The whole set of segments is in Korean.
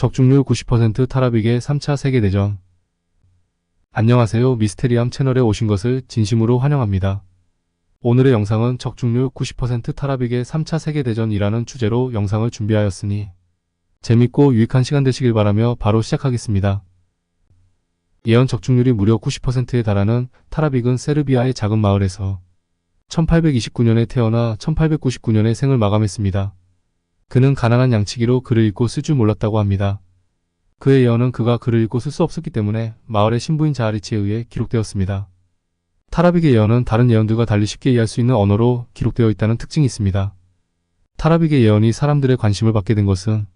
적중률 90% 타라빅의 3차 세계대전. 안녕하세요. 미스테리함 채널에 오신 것을 진심으로 환영합니다. 오늘의 영상은 적중률 90% 타라빅의 3차 세계대전이라는 주제로 영상을 준비하였으니 재밌고 유익한 시간 되시길 바라며 바로 시작하겠습니다. 예언 적중률이 무려 90%에 달하는 타라빅은 세르비아의 작은 마을에서 1829년에 태어나 1899년에 생을 마감했습니다. 그는 가난한 양치기로 글을 읽고 쓸 줄 몰랐다고 합니다. 그의 예언은 그가 글을 읽고 쓸 수 없었기 때문에 마을의 신부인 자하리치에 의해 기록되었습니다. 타라빅의 예언은 다른 예언들과 달리 쉽게 이해할 수 있는 언어로 기록되어 있다는 특징이 있습니다. 타라빅의 예언이 사람들의 관심을 받게 된 것은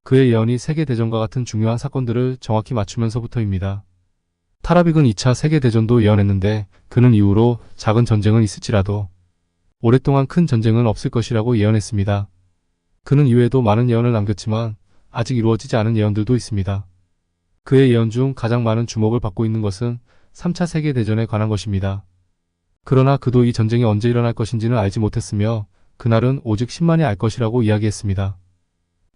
그의 예언이 세계대전과 같은 중요한 사건들을 정확히 맞추면서부터입니다. 타라빅은 2차 세계대전도 예언했는데 그는 이후로 작은 전쟁은 있을지라도 오랫동안 큰 전쟁은 없을 것이라고 예언했습니다. 그는 이외에도 많은 예언을 남겼지만 아직 이루어지지 않은 예언들도 있습니다. 그의 예언 중 가장 많은 주목을 받고 있는 것은 3차 세계대전에 관한 것입니다. 그러나 그도 이 전쟁이 언제 일어날 것인지는 알지 못했으며 그날은 오직 10만이 알 것이라고 이야기했습니다.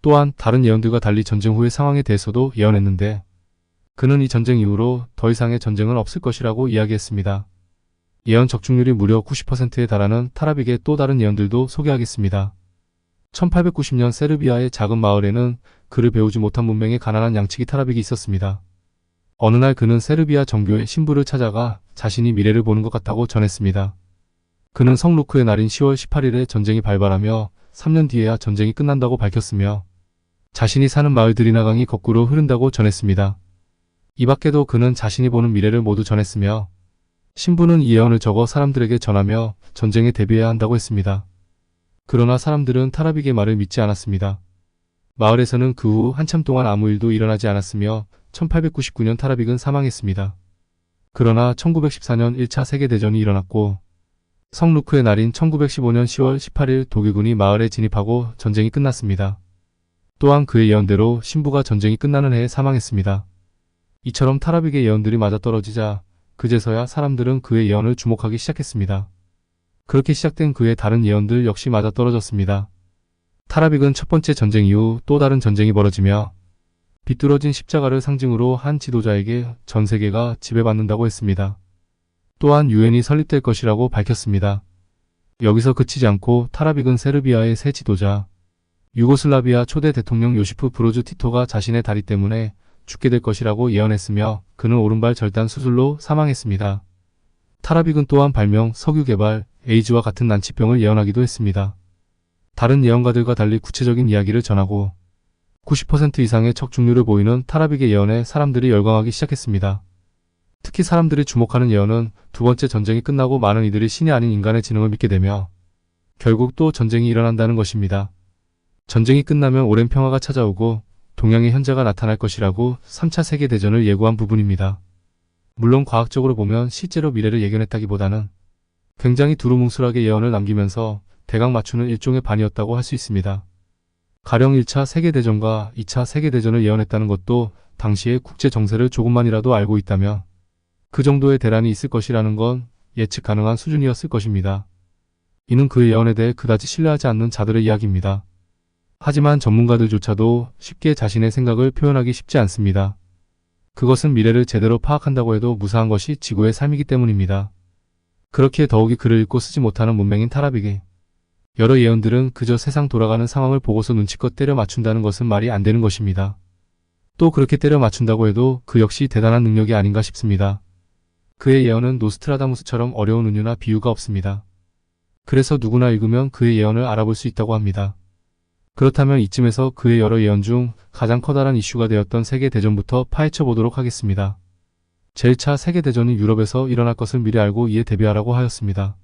또한 다른 예언들과 달리 전쟁 후의 상황에 대해서도 예언했는데 그는 이 전쟁 이후로 더 이상의 전쟁은 없을 것이라고 이야기했습니다. 예언 적중률이 무려 90%에 달하는 타라빅의 또 다른 예언들도 소개하겠습니다. 1890년 세르비아의 작은 마을에는 글을 배우지 못한 문맹의 가난한 양치기 타라빅이 있었습니다. 어느 날 그는 세르비아 정교의 신부를 찾아가 자신이 미래를 보는 것 같다고 전했습니다. 그는 성루크의 날인 10월 18일에 전쟁이 발발하며 3년 뒤에야 전쟁이 끝난다고 밝혔으며 자신이 사는 마을 드리나강이 거꾸로 흐른다고 전했습니다. 이 밖에도 그는 자신이 보는 미래를 모두 전했으며 신부는 이 예언을 적어 사람들에게 전하며 전쟁에 대비해야 한다고 했습니다. 그러나 사람들은 타라빅의 말을 믿지 않았습니다. 마을에서는 그 후 한참 동안 아무 일도 일어나지 않았으며 1899년 타라빅은 사망했습니다. 그러나 1914년 1차 세계대전이 일어났고 성루크의 날인 1915년 10월 18일 독일군이 마을에 진입하고 전쟁이 끝났습니다. 또한 그의 예언대로 신부가 전쟁이 끝나는 해에 사망했습니다. 이처럼 타라빅의 예언들이 맞아떨어지자 그제서야 사람들은 그의 예언을 주목하기 시작했습니다. 그렇게 시작된 그의 다른 예언들 역시 맞아떨어졌습니다. 타라빅은 첫 번째 전쟁 이후 또 다른 전쟁이 벌어지며 비뚤어진 십자가를 상징으로 한 지도자에게 전 세계가 지배받는다고 했습니다. 또한 유엔이 설립될 것이라고 밝혔습니다. 여기서 그치지 않고 타라빅은 세르비아의 새 지도자, 유고슬라비아 초대 대통령 요시프 브로즈 티토가 자신의 다리 때문에 죽게 될 것이라고 예언했으며 그는 오른발 절단 수술로 사망했습니다. 타라빅은 또한 발명, 석유 개발, 에이즈와 같은 난치병을 예언하기도 했습니다. 다른 예언가들과 달리 구체적인 이야기를 전하고 90% 이상의 적중률을 보이는 타라빅의 예언에 사람들이 열광하기 시작했습니다. 특히 사람들이 주목하는 예언은 두 번째 전쟁이 끝나고 많은 이들이 신이 아닌 인간의 지능을 믿게 되며 결국 또 전쟁이 일어난다는 것입니다. 전쟁이 끝나면 오랜 평화가 찾아오고 동양의 현자가 나타날 것이라고 3차 세계대전을 예고한 부분입니다. 물론 과학적으로 보면 실제로 미래를 예견했다기보다는 굉장히 두루뭉술하게 예언을 남기면서 대강 맞추는 일종의 반이었다고 할 수 있습니다. 가령 1차 세계대전과 2차 세계대전을 예언했다는 것도 당시의 국제 정세를 조금만이라도 알고 있다면 그 정도의 대란이 있을 것이라는 건 예측 가능한 수준이었을 것입니다. 이는 그의 예언에 대해 그다지 신뢰하지 않는 자들의 이야기입니다. 하지만 전문가들조차도 쉽게 자신의 생각을 표현하기 쉽지 않습니다. 그것은 미래를 제대로 파악한다고 해도 무사한 것이 지구의 삶이기 때문입니다. 그렇기에 더욱이 글을 읽고 쓰지 못하는 문맹인 타라빅의 여러 예언들은 그저 세상 돌아가는 상황을 보고서 눈치껏 때려 맞춘다는 것은 말이 안 되는 것입니다. 또 그렇게 때려 맞춘다고 해도 그 역시 대단한 능력이 아닌가 싶습니다. 그의 예언은 노스트라다무스처럼 어려운 은유나 비유가 없습니다. 그래서 누구나 읽으면 그의 예언을 알아볼 수 있다고 합니다. 그렇다면 이쯤에서 그의 여러 예언 중 가장 커다란 이슈가 되었던 세계대전부터 파헤쳐 보도록 하겠습니다. 제1차 세계대전이 유럽에서 일어날 것을 미리 알고 이에 대비하라고 하였습니다.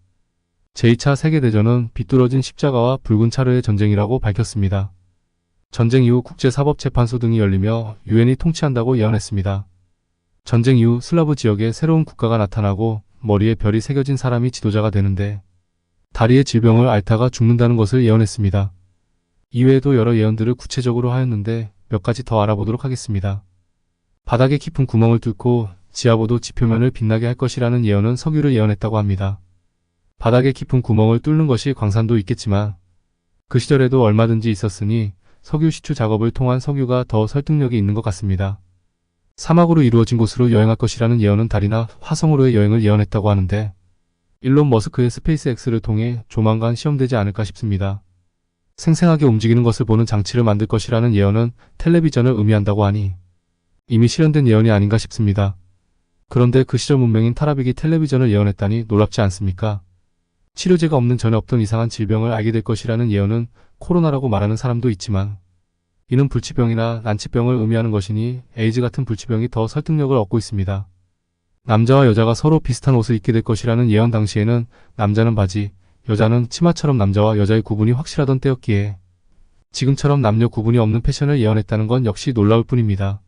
제2차 세계대전은 비뚤어진 십자가와 붉은 차르의 전쟁이라고 밝혔습니다. 전쟁 이후 국제사법재판소 등이 열리며 유엔이 통치한다고 예언했습니다. 전쟁 이후 슬라브 지역에 새로운 국가가 나타나고 머리에 별이 새겨진 사람이 지도자가 되는데 다리의 질병을 앓다가 죽는다는 것을 예언했습니다. 이외에도 여러 예언들을 구체적으로 하였는데 몇 가지 더 알아보도록 하겠습니다. 바닥에 깊은 구멍을 뚫고 지하보도 지표면을 빛나게 할 것이라는 예언은 석유를 예언했다고 합니다. 바닥에 깊은 구멍을 뚫는 것이 광산도 있겠지만 그 시절에도 얼마든지 있었으니 석유 시추 작업을 통한 석유가 더 설득력이 있는 것 같습니다. 사막으로 이루어진 곳으로 여행할 것이라는 예언은 달이나 화성으로의 여행을 예언했다고 하는데 일론 머스크의 스페이스X를 통해 조만간 시험되지 않을까 싶습니다. 생생하게 움직이는 것을 보는 장치를 만들 것이라는 예언은 텔레비전을 의미한다고 하니 이미 실현된 예언이 아닌가 싶습니다. 그런데 그 시절 문명인 타라빅이 텔레비전을 예언했다니 놀랍지 않습니까? 치료제가 없는 전에 없던 이상한 질병을 알게 될 것이라는 예언은 코로나라고 말하는 사람도 있지만 이는 불치병이나 난치병을 의미하는 것이니 에이즈 같은 불치병이 더 설득력을 얻고 있습니다. 남자와 여자가 서로 비슷한 옷을 입게 될 것이라는 예언 당시에는 남자는 바지, 여자는 치마처럼 남자와 여자의 구분이 확실하던 때였기에 지금처럼 남녀 구분이 없는 패션을 예언했다는 건 역시 놀라울 뿐입니다.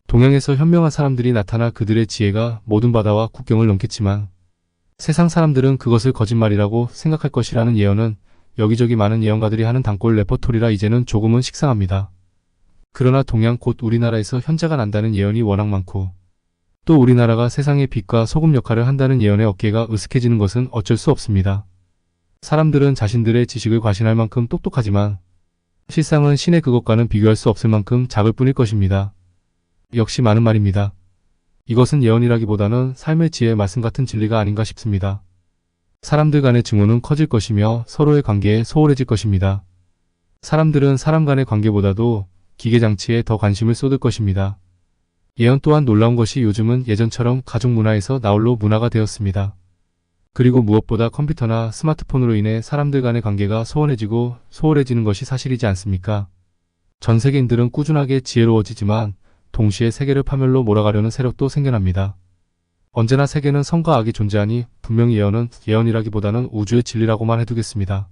동양에서 현명한 사람들이 나타나 그들의 지혜가 모든 바다와 국경을 넘겠지만 세상 사람들은 그것을 거짓말이라고 생각할 것이라는 예언은 여기저기 많은 예언가들이 하는 단골 레퍼토리라 이제는 조금은 식상합니다. 그러나 동양 곧 우리나라에서 현자가 난다는 예언이 워낙 많고 또 우리나라가 세상의 빛과 소금 역할을 한다는 예언의 어깨가 으스해지는 것은 어쩔 수 없습니다. 사람들은 자신들의 지식을 과신할 만큼 똑똑하지만 실상은 신의 그것과는 비교할 수 없을 만큼 작을 뿐일 것입니다. 역시 많은 말입니다. 이것은 예언이라기보다는 삶의 지혜의 말씀 같은 진리가 아닌가 싶습니다. 사람들 간의 증오는 커질 것이며 서로의 관계에 소홀해질 것입니다. 사람들은 사람 간의 관계보다도 기계장치에 더 관심을 쏟을 것입니다. 예언 또한 놀라운 것이 요즘은 예전처럼 가족 문화에서 나홀로 문화가 되었습니다. 그리고 무엇보다 컴퓨터나 스마트폰으로 인해 사람들 간의 관계가 소원해지고 소홀해지는 것이 사실이지 않습니까? 전 세계인들은 꾸준하게 지혜로워지지만 동시에 세계를 파멸로 몰아가려는 세력도 생겨납니다. 언제나 세계는 선과 악이 존재하니 분명히 예언은 예언이라기보다는 우주의 진리라고만 해두겠습니다.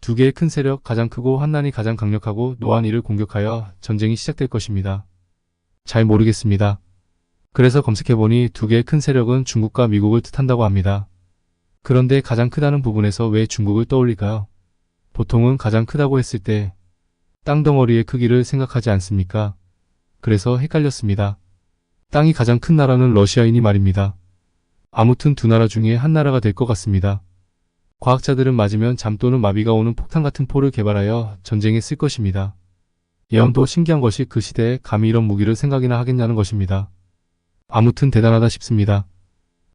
두 개의 큰 세력, 가장 크고 환난이 가장 강력하고 노한 이를 공격하여 전쟁이 시작될 것입니다. 잘 모르겠습니다. 그래서 검색해보니 두 개의 큰 세력은 중국과 미국을 뜻한다고 합니다. 그런데 가장 크다는 부분에서 왜 중국을 떠올릴까요? 보통은 가장 크다고 했을 때 땅덩어리의 크기를 생각하지 않습니까? 그래서 헷갈렸습니다. 땅이 가장 큰 나라는 러시아이니 말입니다. 아무튼 두 나라 중에 한 나라가 될 것 같습니다. 과학자들은 맞으면 잠 또는 마비가 오는 폭탄 같은 포를 개발하여 전쟁에 쓸 것입니다. 예언도 신기한 것이 그 시대에 감히 이런 무기를 생각이나 하겠냐는 것입니다. 아무튼 대단하다 싶습니다.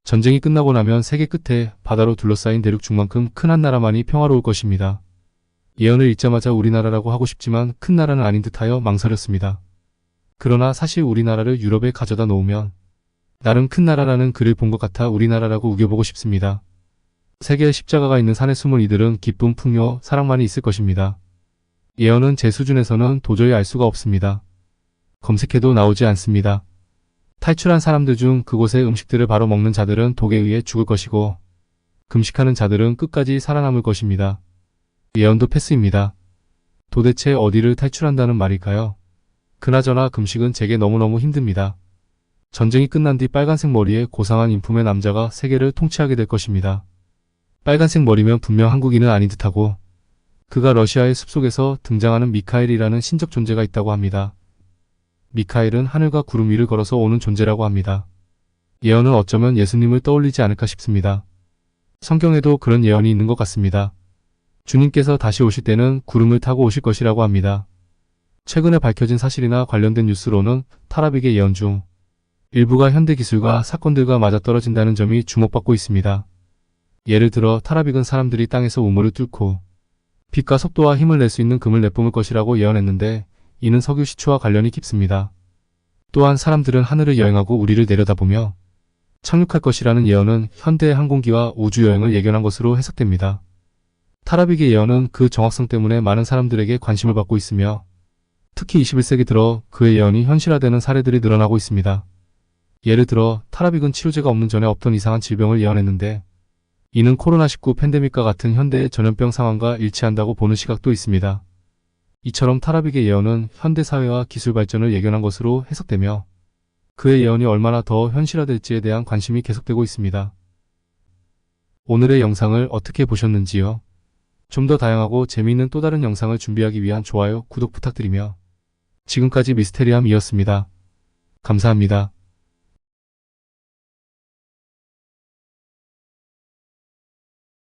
전쟁이 끝나고 나면 세계 끝에 바다로 둘러싸인 대륙 중만큼 큰 한 나라만이 평화로울 것입니다. 예언을 읽자마자 우리나라라고 하고 싶지만 큰 나라는 아닌 듯하여 망설였습니다. 그러나 사실 우리나라를 유럽에 가져다 놓으면 나름 큰 나라라는 글을 본 것 같아 우리나라라고 우겨보고 싶습니다. 세계의 십자가가 있는 산에 숨은 이들은 기쁨, 풍요, 사랑만이 있을 것입니다. 예언은 제 수준에서는 도저히 알 수가 없습니다. 검색해도 나오지 않습니다. 탈출한 사람들 중 그곳의 음식들을 바로 먹는 자들은 독에 의해 죽을 것이고 금식하는 자들은 끝까지 살아남을 것입니다. 예언도 패스입니다. 도대체 어디를 탈출한다는 말일까요? 그나저나 금식은 제게 너무너무 힘듭니다. 전쟁이 끝난 뒤 빨간색 머리에 고상한 인품의 남자가 세계를 통치하게 될 것입니다. 빨간색 머리면 분명 한국인은 아닌 듯하고 그가 러시아의 숲속에서 등장하는 미카엘이라는 신적 존재가 있다고 합니다. 미카엘은 하늘과 구름 위를 걸어서 오는 존재라고 합니다. 예언은 어쩌면 예수님을 떠올리지 않을까 싶습니다. 성경에도 그런 예언이 있는 것 같습니다. 주님께서 다시 오실 때는 구름을 타고 오실 것이라고 합니다. 최근에 밝혀진 사실이나 관련된 뉴스로는 타라빅의 예언 중 일부가 현대 기술과 사건들과 맞아떨어진다는 점이 주목받고 있습니다. 예를 들어 타라빅은 사람들이 땅에서 우물을 뚫고 빛과 속도와 힘을 낼 수 있는 금을 내뿜을 것이라고 예언했는데 이는 석유 시추와 관련이 깊습니다. 또한 사람들은 하늘을 여행하고 우리를 내려다보며 착륙할 것이라는 예언은 현대의 항공기와 우주여행을 예견한 것으로 해석됩니다. 타라빅의 예언은 그 정확성 때문에 많은 사람들에게 관심을 받고 있으며 특히 21세기 들어 그의 예언이 현실화되는 사례들이 늘어나고 있습니다. 예를 들어 타라빅은 치료제가 없는 전에 없던 이상한 질병을 예언했는데 이는 코로나19 팬데믹과 같은 현대의 전염병 상황과 일치한다고 보는 시각도 있습니다. 이처럼 타라빅의 예언은 현대사회와 기술 발전을 예견한 것으로 해석되며 그의 예언이 얼마나 더 현실화될지에 대한 관심이 계속되고 있습니다. 오늘의 영상을 어떻게 보셨는지요? 좀 더 다양하고 재미있는 또 다른 영상을 준비하기 위한 좋아요, 구독 부탁드리며 지금까지 미스테리함이었습니다. 감사합니다.